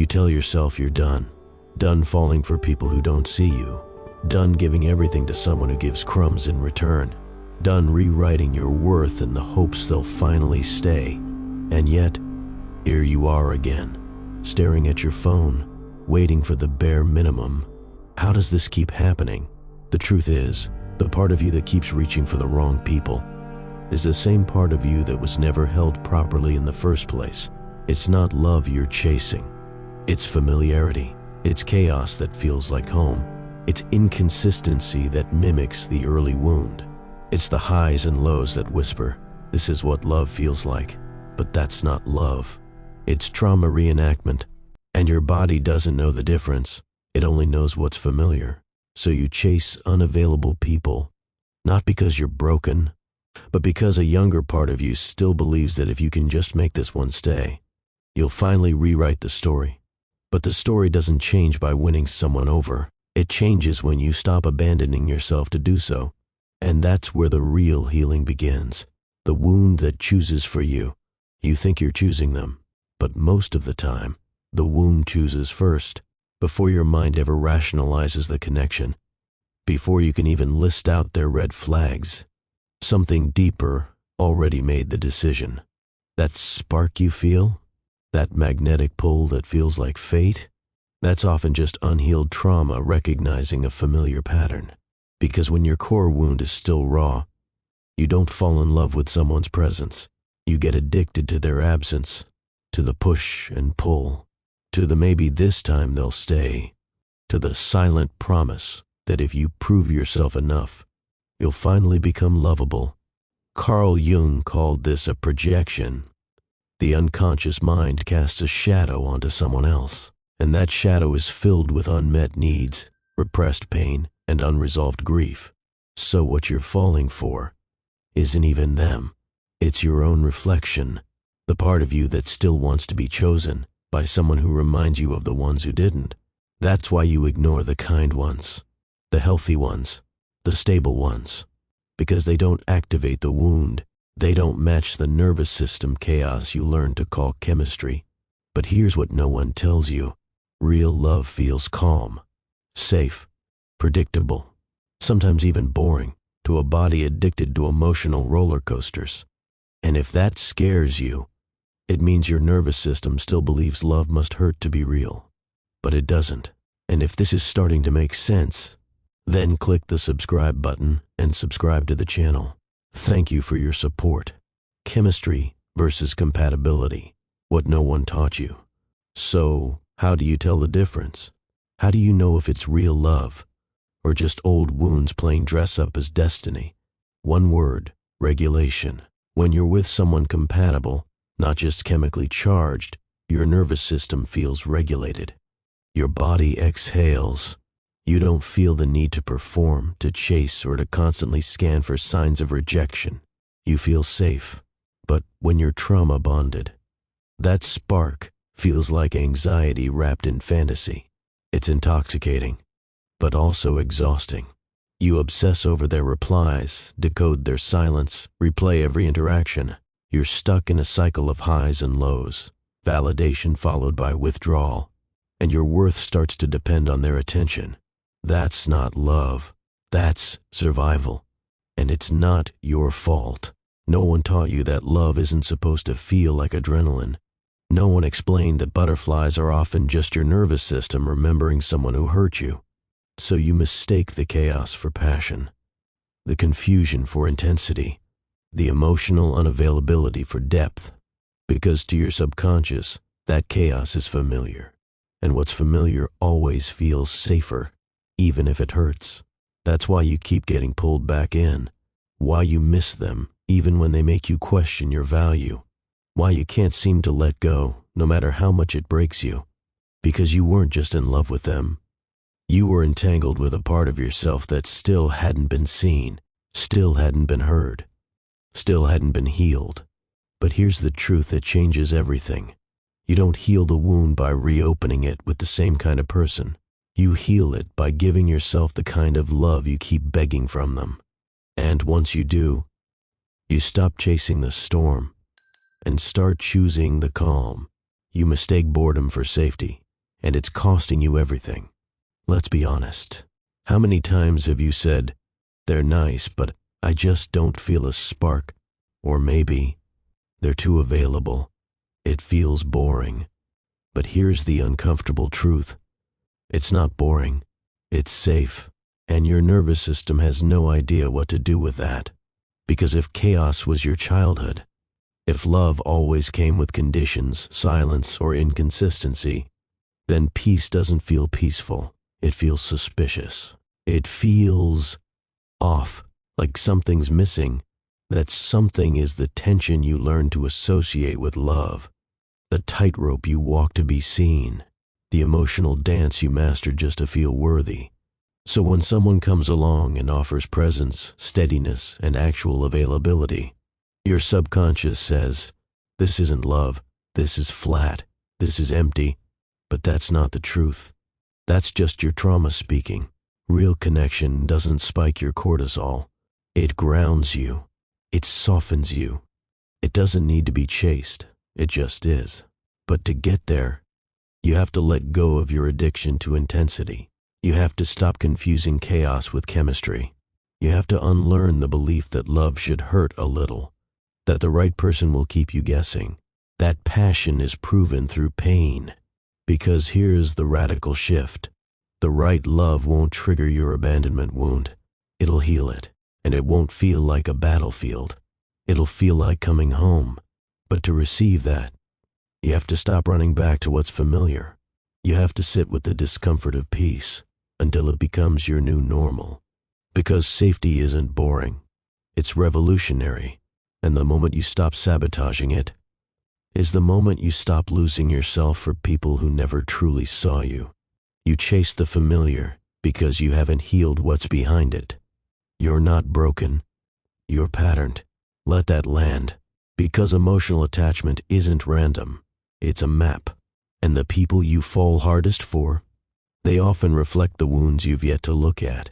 You tell yourself you're done. Done falling for people who don't see you. Done giving everything to someone who gives crumbs in return. Done rewriting your worth in the hopes they'll finally stay. And yet, here you are again, staring at your phone, waiting for the bare minimum. How does this keep happening? The truth is, the part of you that keeps reaching for the wrong people is the same part of you that was never held properly in the first place. It's not love you're chasing. It's familiarity. It's chaos that feels like home. It's inconsistency that mimics the early wound. It's the highs and lows that whisper, "This is what love feels like." But that's not love. It's trauma reenactment. And your body doesn't know the difference. It only knows what's familiar. So you chase unavailable people, not because you're broken, but because a younger part of you still believes that if you can just make this one stay, you'll finally rewrite the story. But the story doesn't change by winning someone over. It changes when you stop abandoning yourself to do so. And that's where the real healing begins. The wound that chooses for you. You think you're choosing them, but most of the time, the wound chooses first, before your mind ever rationalizes the connection, before you can even list out their red flags. Something deeper already made the decision. That spark you feel, that magnetic pull that feels like fate, that's often just unhealed trauma recognizing a familiar pattern. Because when your core wound is still raw, you don't fall in love with someone's presence. You get addicted to their absence, to the push and pull, to the maybe this time they'll stay, to the silent promise that if you prove yourself enough, you'll finally become lovable. Carl Jung called this a projection. The unconscious mind casts a shadow onto someone else, and that shadow is filled with unmet needs, repressed pain, and unresolved grief. So what you're falling for isn't even them. It's your own reflection, the part of you that still wants to be chosen by someone who reminds you of the ones who didn't. That's why you ignore the kind ones, the healthy ones, the stable ones, because they don't activate the wound. They don't match the nervous system chaos you learned to call chemistry. But here's what no one tells you. Real love feels calm, safe, predictable, sometimes even boring, to a body addicted to emotional roller coasters. And if that scares you, it means your nervous system still believes love must hurt to be real. But it doesn't. And if this is starting to make sense, then click the subscribe button and subscribe to the channel. Thank you for your support. Chemistry versus compatibility, what no one taught you. So, how do you tell the difference? How do you know if it's real love or just old wounds playing dress up as destiny? One word, regulation. When you're with someone compatible, not just chemically charged, your nervous system feels regulated. Your body exhales. You don't feel the need to perform, to chase, or to constantly scan for signs of rejection. You feel safe. But when you're trauma bonded, that spark feels like anxiety wrapped in fantasy. It's intoxicating, but also exhausting. You obsess over their replies, decode their silence, replay every interaction. You're stuck in a cycle of highs and lows, validation followed by withdrawal, and your worth starts to depend on their attention. That's not love. That's survival. And it's not your fault. No one taught you that love isn't supposed to feel like adrenaline. No one explained that butterflies are often just your nervous system remembering someone who hurt you. So you mistake the chaos for passion, the confusion for intensity, the emotional unavailability for depth. Because to your subconscious, that chaos is familiar. And what's familiar always feels safer, even if it hurts. That's why you keep getting pulled back in. Why you miss them, even when they make you question your value. Why you can't seem to let go, no matter how much it breaks you. Because you weren't just in love with them. You were entangled with a part of yourself that still hadn't been seen, still hadn't been heard, still hadn't been healed. But here's the truth that changes everything. You don't heal the wound by reopening it with the same kind of person. You heal it by giving yourself the kind of love you keep begging from them. And once you do, you stop chasing the storm and start choosing the calm. You mistake boredom for safety. and it's costing you everything. Let's be honest. How many times have you said, "They're nice, but I just don't feel a spark," or maybe, "They're too available. It feels boring." But here's the uncomfortable truth. It's not boring. It's safe. And your nervous system has no idea what to do with that. Because if chaos was your childhood, if love always came with conditions, silence, or inconsistency, then peace doesn't feel peaceful. It feels suspicious. It feels off, like something's missing. That something is the tension you learn to associate with love, the tightrope you walk to be seen, the emotional dance you master just to feel worthy. So when someone comes along and offers presence, steadiness, and actual availability, your subconscious says, "This isn't love, this is flat, this is empty." But that's not the truth. That's just your trauma speaking. Real connection doesn't spike your cortisol. It grounds you. It softens you. It doesn't need to be chased. It just is. But to get there, you have to let go of your addiction to intensity. You have to stop confusing chaos with chemistry. You have to unlearn the belief that love should hurt a little, that the right person will keep you guessing. That passion is proven through pain. Because here's the radical shift. The right love won't trigger your abandonment wound. It'll heal it, and it won't feel like a battlefield. It'll feel like coming home. But to receive that, you have to stop running back to what's familiar. You have to sit with the discomfort of peace until it becomes your new normal. Because safety isn't boring. It's revolutionary. And the moment you stop sabotaging it is the moment you stop losing yourself for people who never truly saw you. You chase the familiar because you haven't healed what's behind it. You're not broken. You're patterned. Let that land. Because emotional attachment isn't random. It's a map. And the people you fall hardest for, they often reflect the wounds you've yet to look at.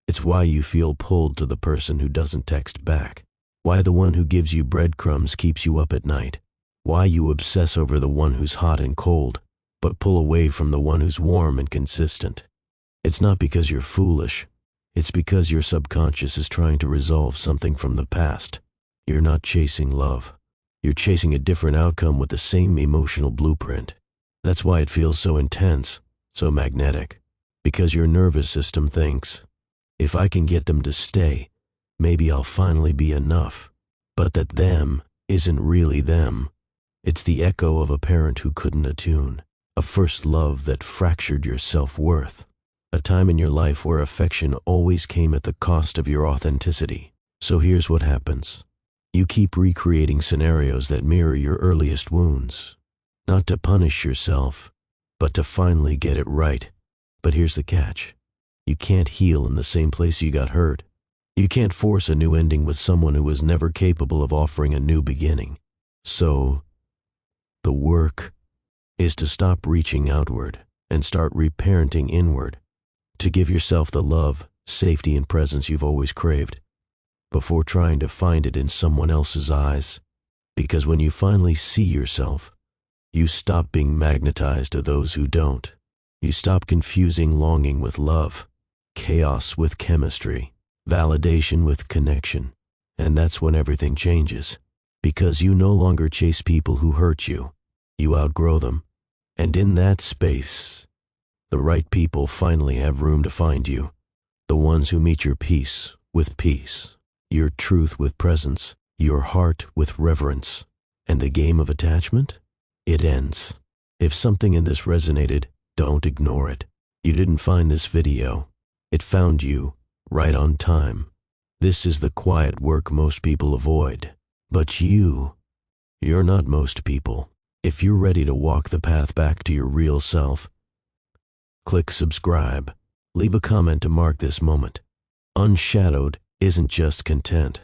It's why you feel pulled to the person who doesn't text back. Why the one who gives you breadcrumbs keeps you up at night. Why you obsess over the one who's hot and cold, but pull away from the one who's warm and consistent. It's not because you're foolish. It's because your subconscious is trying to resolve something from the past. You're not chasing love. You're chasing a different outcome with the same emotional blueprint. That's why it feels so intense, so magnetic. Because your nervous system thinks, if I can get them to stay, maybe I'll finally be enough. But that them isn't really them. It's the echo of a parent who couldn't attune, a first love that fractured your self-worth, a time in your life where affection always came at the cost of your authenticity. So here's what happens. You keep recreating scenarios that mirror your earliest wounds, not to punish yourself, but to finally get it right. But here's the catch. You can't heal in the same place you got hurt. You can't force a new ending with someone who was never capable of offering a new beginning. So, the work is to stop reaching outward and start reparenting inward, to give yourself the love, safety, and presence you've always craved, before trying to find it in someone else's eyes. Because when you finally see yourself, you stop being magnetized to those who don't. You stop confusing longing with love, chaos with chemistry, validation with connection. And that's when everything changes. Because you no longer chase people who hurt you. You outgrow them. And in that space, the right people finally have room to find you. The ones who meet your peace with peace, your truth with presence, your heart with reverence. And the game of attachment? It ends. If something in this resonated, don't ignore it. You didn't find this video. It found you right on time. This is the quiet work most people avoid. But you're not most people. If you're ready to walk the path back to your real self, click subscribe. Leave a comment to mark this moment. Unshadowed isn't just content.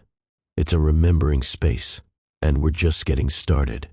It's a remembering space, and we're just getting started.